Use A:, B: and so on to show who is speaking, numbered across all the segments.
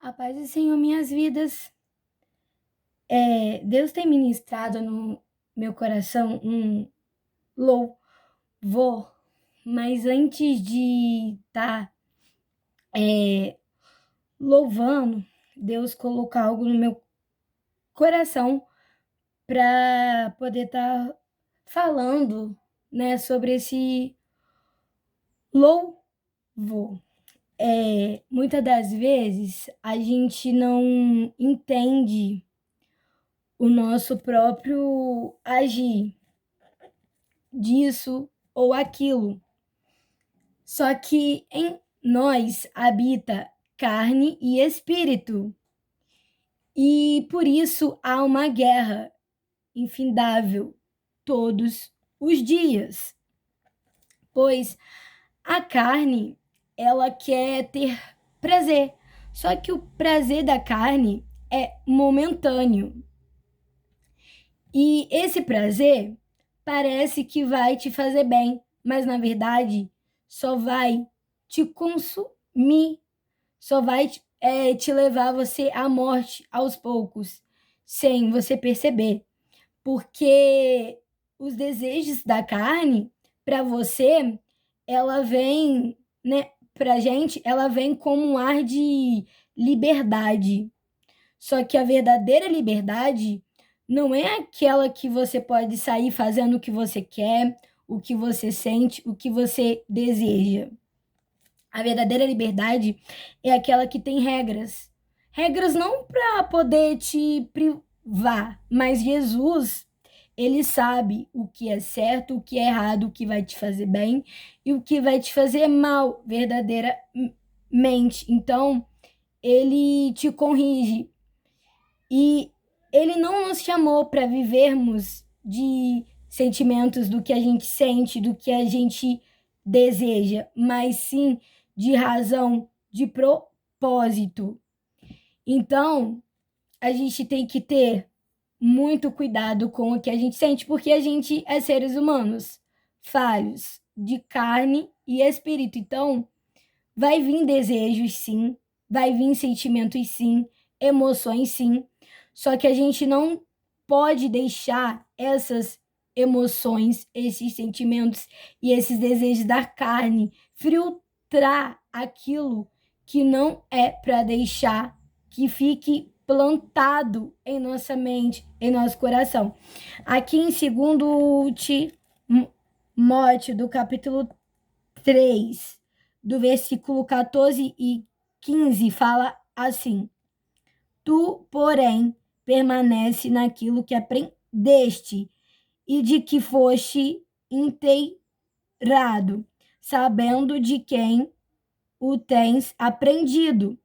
A: A paz do Senhor, minhas vidas. Deus tem ministrado no meu coração um louvor, mas antes de estar louvando, Deus colocou algo no meu coração para poder estar falando, né, sobre esse louvor. Muitas das vezes a gente não entende o nosso próprio agir disso ou aquilo. Só que em nós habita carne e espírito. E por isso há uma guerra infindável todos os dias. Pois a carne, ela quer ter prazer. Só que o prazer da carne é momentâneo. E esse prazer parece que vai te fazer bem, mas na verdade só vai te consumir, só vai te levar você à morte aos poucos, sem você perceber. Porque os desejos da carne, para você, ela vem, né, pra gente, ela vem como um ar de liberdade. Só que a verdadeira liberdade não é aquela que você pode sair fazendo o que você quer, o que você sente, o que você deseja. A verdadeira liberdade é aquela que tem regras. Regras não para poder te privar, mas Jesus, ele sabe o que é certo, o que é errado, o que vai te fazer bem e o que vai te fazer mal, verdadeiramente. Então, ele te corrige. E ele não nos chamou para vivermos de sentimentos do que a gente sente, do que a gente deseja, mas sim de razão, de propósito. Então, a gente tem que ter muito cuidado com o que a gente sente, porque a gente é seres humanos, falhos, de carne e espírito. Então, vai vir desejos, sim, vai vir sentimentos, sim, emoções, sim. Só que a gente não pode deixar essas emoções, esses sentimentos e esses desejos da carne filtrar aquilo que não é para deixar que fique plantado em nossa mente, em nosso coração. Aqui em 2 Timóteo, do capítulo 3, do versículo 14 e 15, fala assim: Tu, porém, permanece naquilo que aprendeste e de que foste inteirado, sabendo de quem o tens aprendido,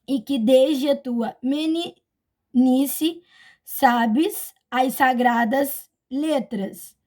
A: e que desde a tua meninice sabes as sagradas letras,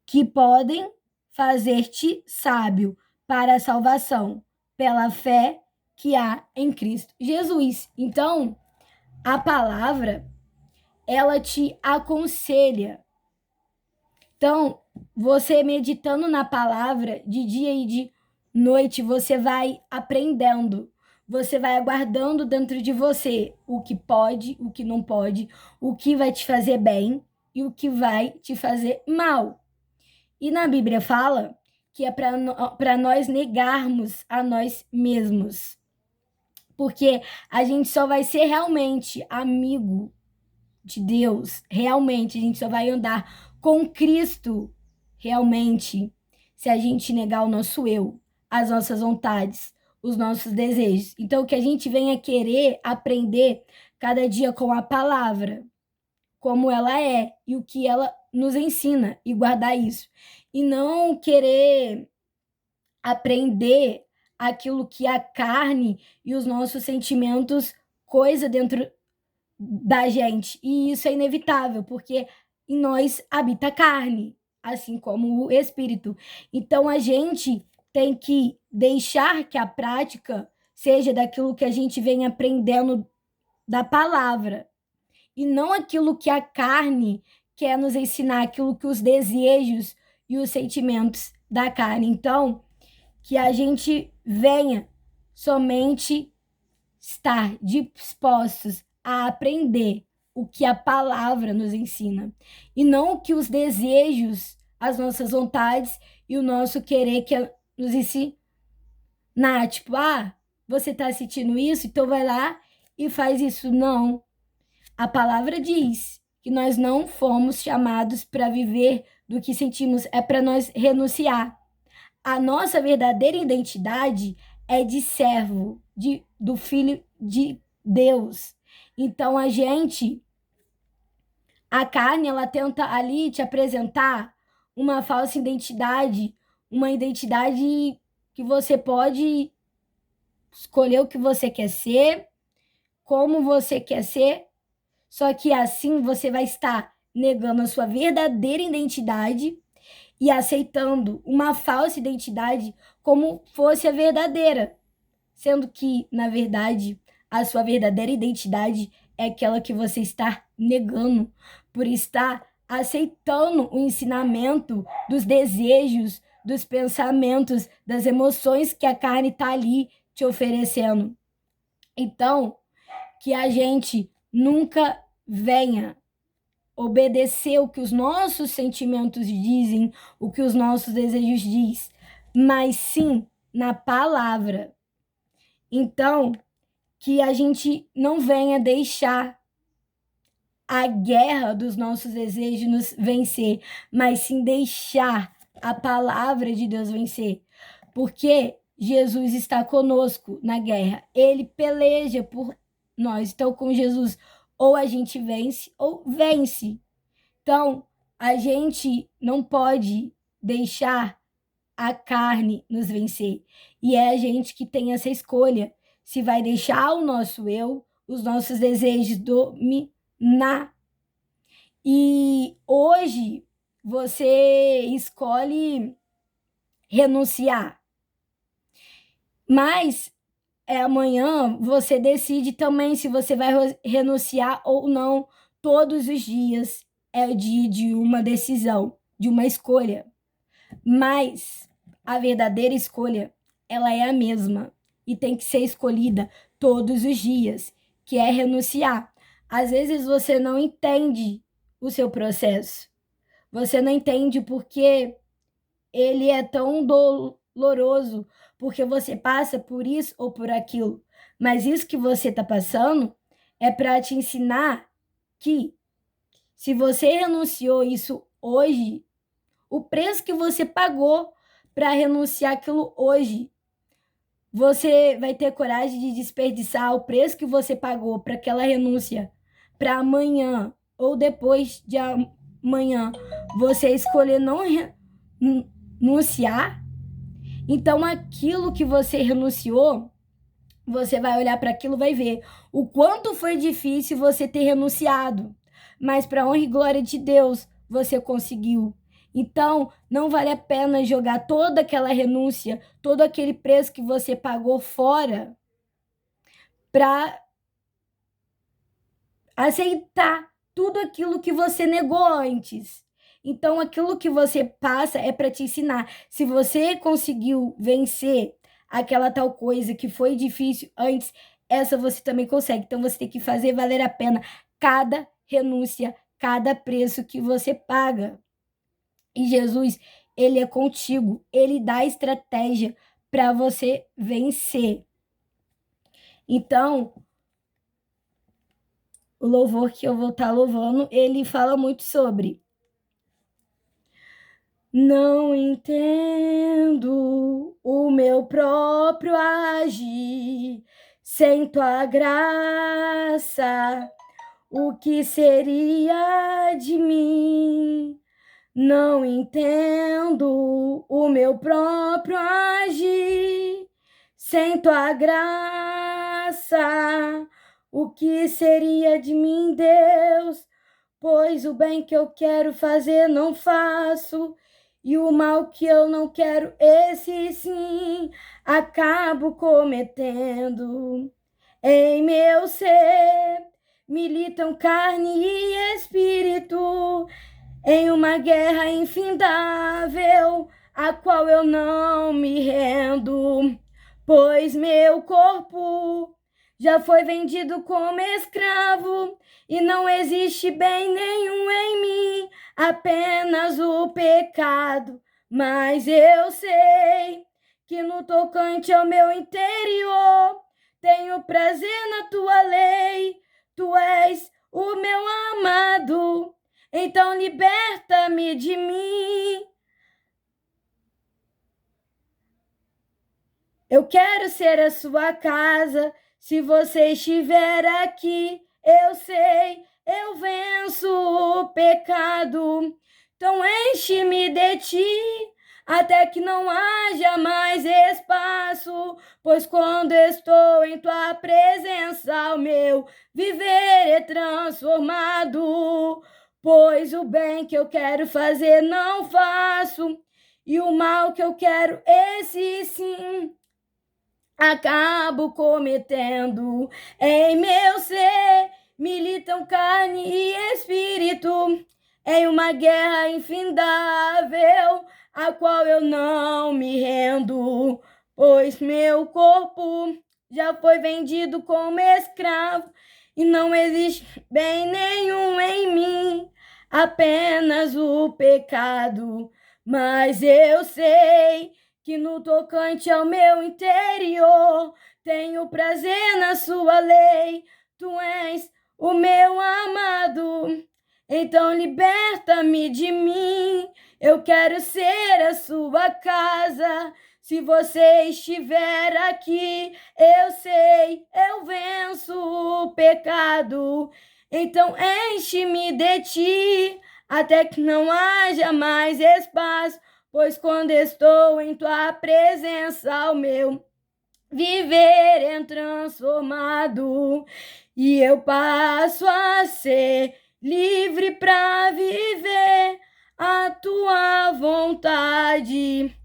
A: que podem fazer-te sábio para a salvação, pela fé que há em Cristo Jesus. Então, a palavra, ela te aconselha. Então, você meditando na palavra de dia e de noite, você vai aprendendo. Você vai aguardando dentro de você o que pode, o que não pode, o que vai te fazer bem e o que vai te fazer mal. E na Bíblia fala que é para nós negarmos a nós mesmos. Porque a gente só vai ser realmente amigo de Deus, realmente, a gente só vai andar com Cristo, realmente, se a gente negar o nosso eu, as nossas vontades, os nossos desejos. Então, que a gente venha querer aprender cada dia com a palavra, como ela é e o que ela nos ensina, e guardar isso. E não querer aprender aquilo que a carne e os nossos sentimentos coisa dentro da gente. E isso é inevitável, porque em nós habita a carne, assim como o espírito. Então a gente tem que deixar que a prática seja daquilo que a gente vem aprendendo da palavra, e não aquilo que a carne quer nos ensinar, aquilo que os desejos e os sentimentos da carne. Então, que a gente venha somente estar dispostos a aprender o que a palavra nos ensina, e não o que os desejos, as nossas vontades e o nosso querer quer nos ensinar. Tipo, você está sentindo isso, então vai lá e faz isso. Não. A palavra diz que nós não fomos chamados para viver do que sentimos, é para nós renunciar. A nossa verdadeira identidade é de servo, do Filho de Deus. Então, a carne, ela tenta ali te apresentar uma falsa identidade, uma identidade que você pode escolher o que você quer ser, como você quer ser, só que assim você vai estar negando a sua verdadeira identidade e aceitando uma falsa identidade como fosse a verdadeira, sendo que, na verdade, a sua verdadeira identidade é aquela que você está negando por estar aceitando o ensinamento dos desejos, dos pensamentos, das emoções que a carne está ali te oferecendo. Então, que a gente nunca venha obedecer o que os nossos sentimentos dizem, o que os nossos desejos dizem, mas sim na palavra. Então, que a gente não venha deixar a guerra dos nossos desejos nos vencer, mas sim deixar a palavra de Deus vencer. Porque Jesus está conosco na guerra. Ele peleja por nós. Então, com Jesus, ou a gente vence ou vence. Então, a gente não pode deixar a carne nos vencer. E é a gente que tem essa escolha. Se vai deixar o nosso eu, os nossos desejos dominar. E hoje você escolhe renunciar. Mas amanhã você decide também se você vai renunciar ou não. Todos os dias é o dia de uma decisão, de uma escolha. Mas a verdadeira escolha, ela é a mesma e tem que ser escolhida todos os dias, que é renunciar. Às vezes você não entende o seu processo. Você não entende porque ele é tão doloroso, porque você passa por isso ou por aquilo. Mas isso que você está passando é para te ensinar que se você renunciou isso hoje, o preço que você pagou para renunciar aquilo hoje, você vai ter coragem de desperdiçar o preço que você pagou para aquela renúncia para amanhã ou depois de amanhã você escolher não renunciar? Então, aquilo que você renunciou, você vai olhar para aquilo e vai ver o quanto foi difícil você ter renunciado. Mas, para honra e glória de Deus, você conseguiu. Então, não vale a pena jogar toda aquela renúncia, todo aquele preço que você pagou fora para aceitar tudo aquilo que você negou antes. Então, aquilo que você passa é para te ensinar. Se você conseguiu vencer aquela tal coisa que foi difícil antes, essa você também consegue. Então, você tem que fazer valer a pena cada renúncia, cada preço que você paga. E Jesus, ele é contigo. Ele dá estratégia para você vencer. Então, o louvor que eu vou estar louvando, ele fala muito sobre: não entendo o meu próprio agir sem tua graça, o que seria de mim? Não entendo o meu próprio agir sem tua graça, o que seria de mim, Deus? Pois o bem que eu quero fazer não faço, e o mal que eu não quero, esse sim, acabo cometendo. Em meu ser militam carne e espírito, em uma guerra infindável, a qual eu não me rendo, pois meu corpo já foi vendido como escravo, e não existe bem nenhum em mim, apenas o pecado. Mas eu sei que no tocante ao meu interior, tenho prazer na tua lei, tu és o meu amado, então liberta-me de mim. Eu quero ser a sua casa, se você estiver aqui, eu sei, eu venço o pecado. Então enche-me de ti, até que não haja mais espaço, pois quando estou em tua presença, o meu viver é transformado. Pois o bem que eu quero fazer não faço, e o mal que eu quero, esse sim acabo cometendo. Em meu ser militam carne e espírito, em uma guerra infindável, a qual eu não me rendo, pois meu corpo já foi vendido como escravo, e não existe bem nenhum em mim, apenas o pecado. Mas eu sei que no tocante ao meu interior, tenho prazer na sua lei, tu és o meu amado, então liberta-me de mim, eu quero ser a sua casa, se você estiver aqui, eu sei, eu venço o pecado, então enche-me de ti, até que não haja mais espaço, pois quando estou em tua presença, o meu viver é transformado, e eu passo a ser livre para viver a tua vontade.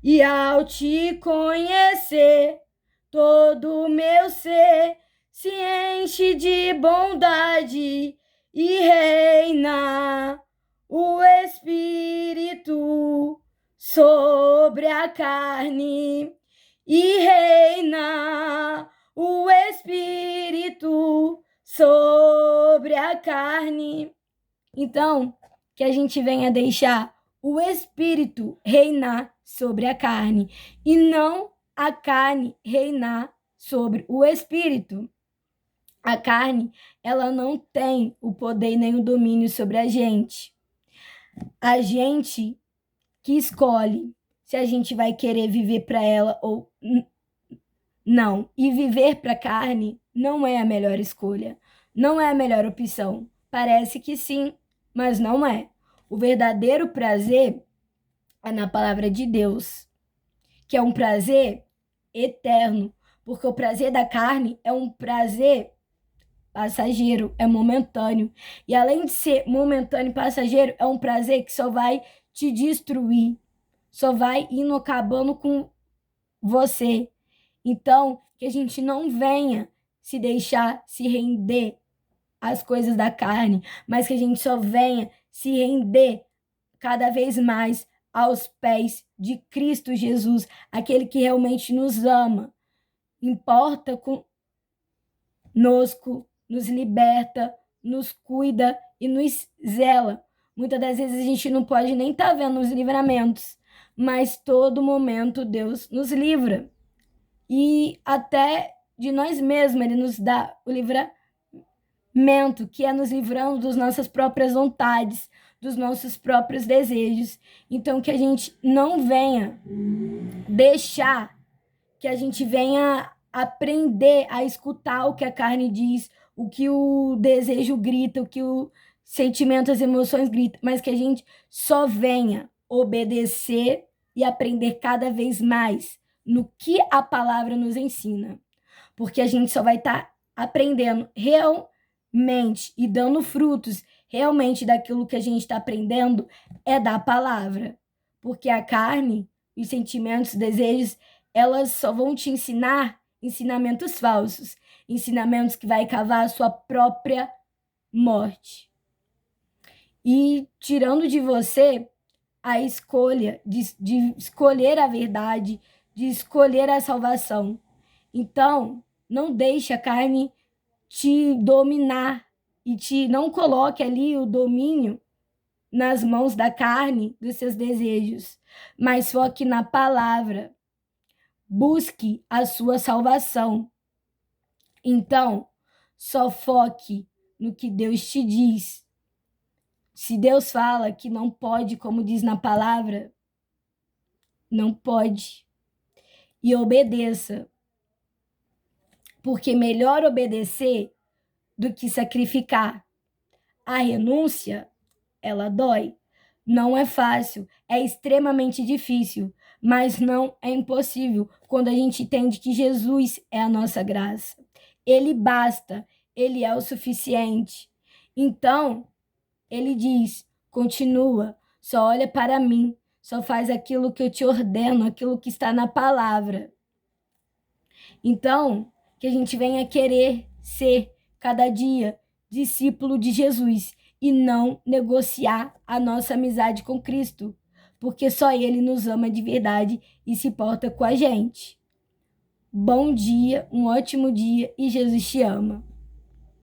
A: E ao te conhecer, todo o meu ser se enche de bondade, e reina o Espírito sobre a carne, e reina o Espírito sobre a carne. Então, que a gente venha deixar o Espírito reinar sobre a carne, e não a carne reinar sobre o Espírito. A carne, ela não tem o poder nem o domínio sobre a gente. A gente que escolhe se a gente vai querer viver para ela ou não. E viver para a carne não é a melhor escolha, não é a melhor opção. Parece que sim, mas não é. O verdadeiro prazer é na palavra de Deus, que é um prazer eterno, porque o prazer da carne é um prazer passageiro, é momentâneo. E além de ser momentâneo e passageiro, é um prazer que só vai te destruir, só vai indo acabando com você. Então, que a gente não venha se deixar se render às coisas da carne, mas que a gente só venha se render cada vez mais aos pés de Cristo Jesus, aquele que realmente nos ama, importa conosco, nos liberta, nos cuida e nos zela. Muitas das vezes a gente não pode nem estar vendo os livramentos, mas todo momento Deus nos livra. E até de nós mesmos Ele nos dá o livramento, que é nos livrando das nossas próprias vontades, dos nossos próprios desejos. Então, que a gente não venha deixar, que a gente venha aprender a escutar o que a carne diz, o que o desejo grita, o que o sentimento, as emoções gritam, mas que a gente só venha obedecer e aprender cada vez mais no que a palavra nos ensina. Porque a gente só vai estar aprendendo realmente e dando frutos realmente daquilo que a gente está aprendendo é da palavra. Porque a carne, os sentimentos, os desejos, elas só vão te ensinar ensinamentos falsos, ensinamentos que vai cavar a sua própria morte. E tirando de você a escolha de escolher a verdade, de escolher a salvação. Então, Não deixe a carne te dominar e não coloque ali o domínio nas mãos da carne, dos seus desejos, mas foque na palavra. Busque a sua salvação. Então, só foque no que Deus te diz. Se Deus fala que não pode, como diz na palavra, não pode. E obedeça. Porque melhor obedecer do que sacrificar. A renúncia, ela dói. Não é fácil, é extremamente difícil, mas não é impossível quando a gente entende que Jesus é a nossa graça. Ele basta, ele é o suficiente. Então, ele diz: continua, só olha para mim, só faz aquilo que eu te ordeno, aquilo que está na palavra. Então, que a gente venha querer ser cada dia discípulo de Jesus e não negociar a nossa amizade com Cristo, porque só Ele nos ama de verdade e se porta com a gente. Bom dia, um ótimo dia e Jesus te ama.